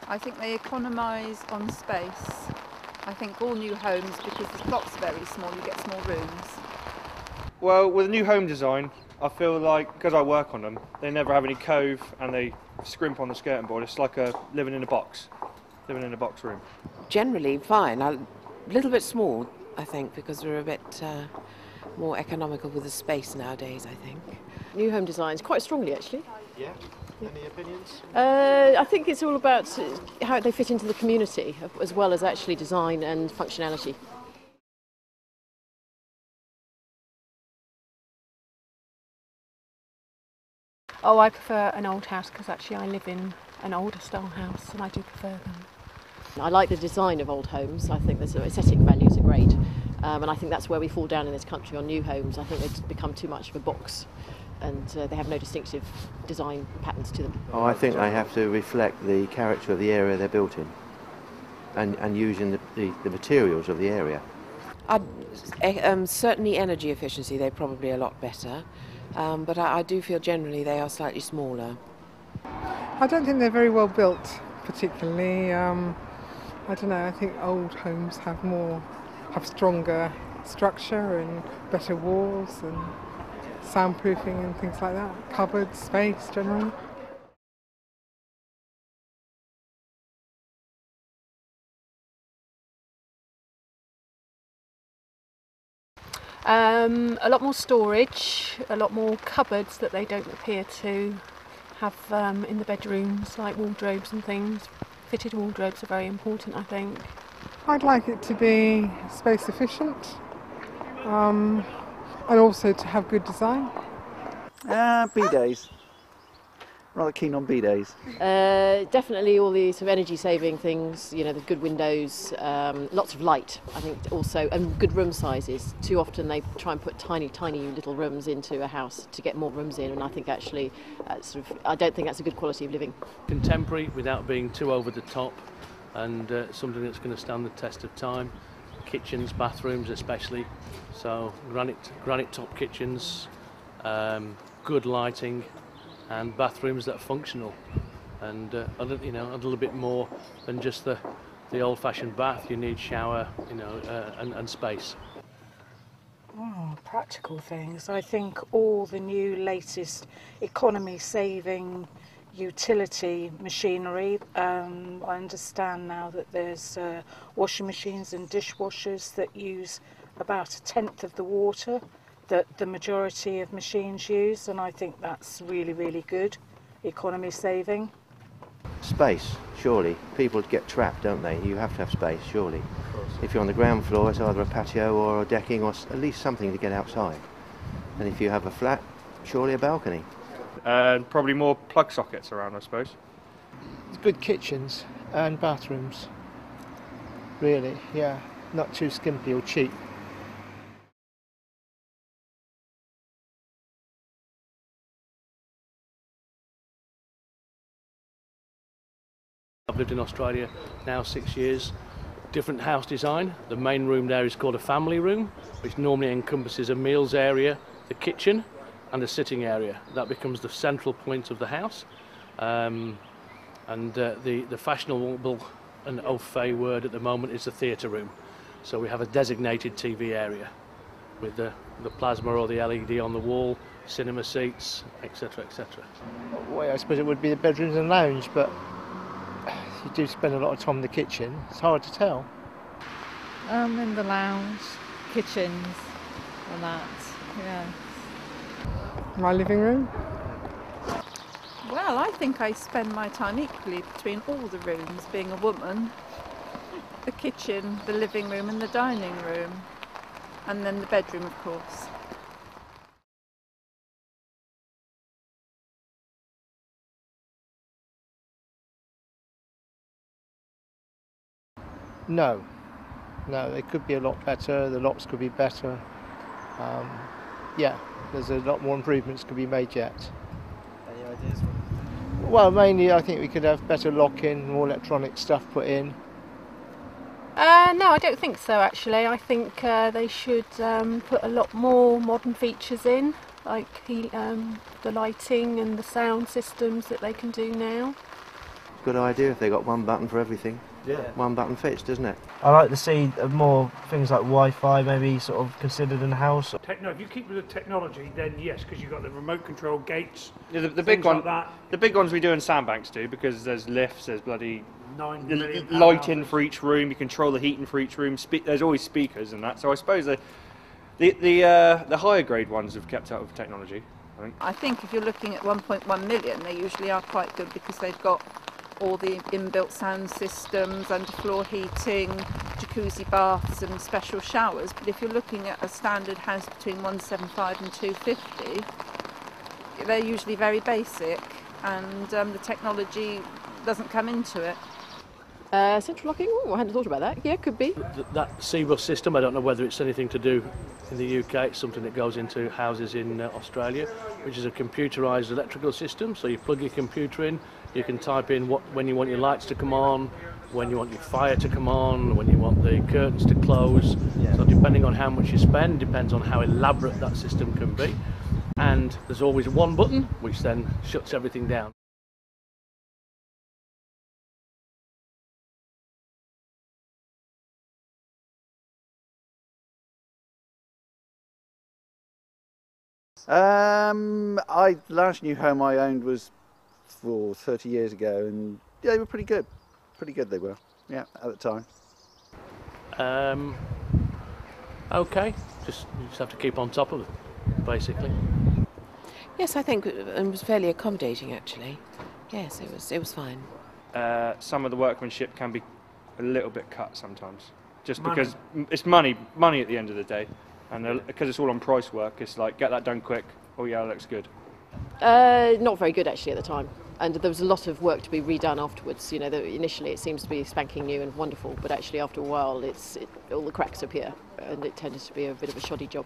I think they economise on space. I think all new homes, because the plots are very small, you get small rooms. Well, with a new home design, I feel like, because I work on them, they never have any cove and they scrimp on the skirting board. It's like living in a box room. Generally fine, a little bit small, I think, because we're a bit more economical with the space nowadays, I think. New home designs, quite strongly actually. Yeah? Any opinions? I think it's all about how they fit into the community, as well as actually design and functionality. Oh, I prefer an old house because actually I live in an older style house and I do prefer them. I like the design of old homes. I think the aesthetic values are great, and I think that's where we fall down in this country on new homes. I think they've become too much of a box and they have no distinctive design patterns to them. Oh, I think they have to reflect the character of the area they're built in and using the materials of the area. Certainly energy efficiency, they're probably a lot better, but I do feel generally they are slightly smaller. I don't think they're very well built, particularly. I don't know, I think old homes have stronger structure and better walls and soundproofing and things like that. Cupboards, space generally. A lot more storage, a lot more cupboards that they don't appear to have in the bedrooms, like wardrobes and things. Fitted wardrobes are very important, I think. I'd like it to be space efficient and also to have good design. B-days. Rather keen on B-days. Definitely all the sort of energy saving things, you know, the good windows, lots of light, I think also, and good room sizes. Too often they try and put tiny little rooms into a house to get more rooms in, and I think actually I don't think that's a good quality of living. Contemporary without being too over the top, and something that's going to stand the test of time. Kitchens, bathrooms especially, so granite top kitchens, good lighting, and bathrooms that are functional, and a little bit more than just the old-fashioned bath. You need shower, and space. Practical things. I think all the new latest economy-saving utility machinery. I understand now that there's washing machines and dishwashers that use about 1/10 of the water that the majority of machines use, and I think that's really, really good economy saving. Space, surely. People get trapped, don't they? You have to have space, surely. If you're on the ground floor, it's either a patio or a decking or at least something to get outside. And if you have a flat, surely a balcony. And probably more plug sockets around, I suppose. Good kitchens and bathrooms, really, yeah. Not too skimpy or cheap. I've lived in Australia now 6 years. Different house design. The main room there is called a family room, which normally encompasses a meals area, the kitchen, and a sitting area. That becomes the central point of the house. The fashionable and au fait word at the moment is the theatre room. So we have a designated TV area with the plasma or the LED on the wall, cinema seats, etc., etc. Well, I suppose it would be the bedrooms and lounge, but you do spend a lot of time in the kitchen. It's hard to tell. In the lounge, kitchens, and that, yeah. My living room? Well, I think I spend my time equally between all the rooms, being a woman. The kitchen, the living room and the dining room, and then the bedroom, of course. No, they could be a lot better, the locks could be better. Yeah, there's a lot more improvements could be made yet. Any ideas? Well, mainly I think we could have better lock-in, more electronic stuff put in. No, I don't think so actually. I think they should put a lot more modern features in, like the lighting and the sound systems that they can do now. good idea if they got one button for everything. Yeah. One button fits, doesn't it? I like to see more things like Wi-Fi maybe sort of considered in the house. If you keep with the technology, then yes, because you've got the remote control gates. Yeah, the big like one, that. the big ones we do in sandbanks do, because there's lifts, there's bloody 9 million lighting for each room. You control the heating for each room. There's always speakers and that. So I suppose the higher grade ones have kept up with technology. I think if you're looking at 1.1 million, they usually are quite good because they've got all the inbuilt sound systems, underfloor heating, jacuzzi baths and special showers. But if you're looking at a standard house between 175 and 250, they're usually very basic, and the technology doesn't come into it. Central locking? Oh, I hadn't thought about that. Yeah, could be. That C-bus system, I don't know whether it's anything to do in the UK. It's something that goes into houses in Australia, which is a computerised electrical system. So you plug your computer in, you can type in when you want your lights to come on, when you want your fire to come on, when you want the curtains to close. Yeah. So depending on how much you spend, depends on how elaborate that system can be. And there's always one button which then shuts everything down. Last new home I owned was 30 years ago, and yeah, they were pretty good. Pretty good they were, yeah, at the time. Okay, you just have to keep on top of it, basically. Yes, I think it was fairly accommodating actually. Yes, it was fine. Some of the workmanship can be a little bit cut sometimes, just because it's money at the end of the day. And because it's all on price work, it's like, get that done quick. Oh yeah, that looks good. Not very good actually at the time, and there was a lot of work to be redone afterwards. You know, initially it seems to be spanking new and wonderful, but actually after a while all the cracks appear, and it tended to be a bit of a shoddy job.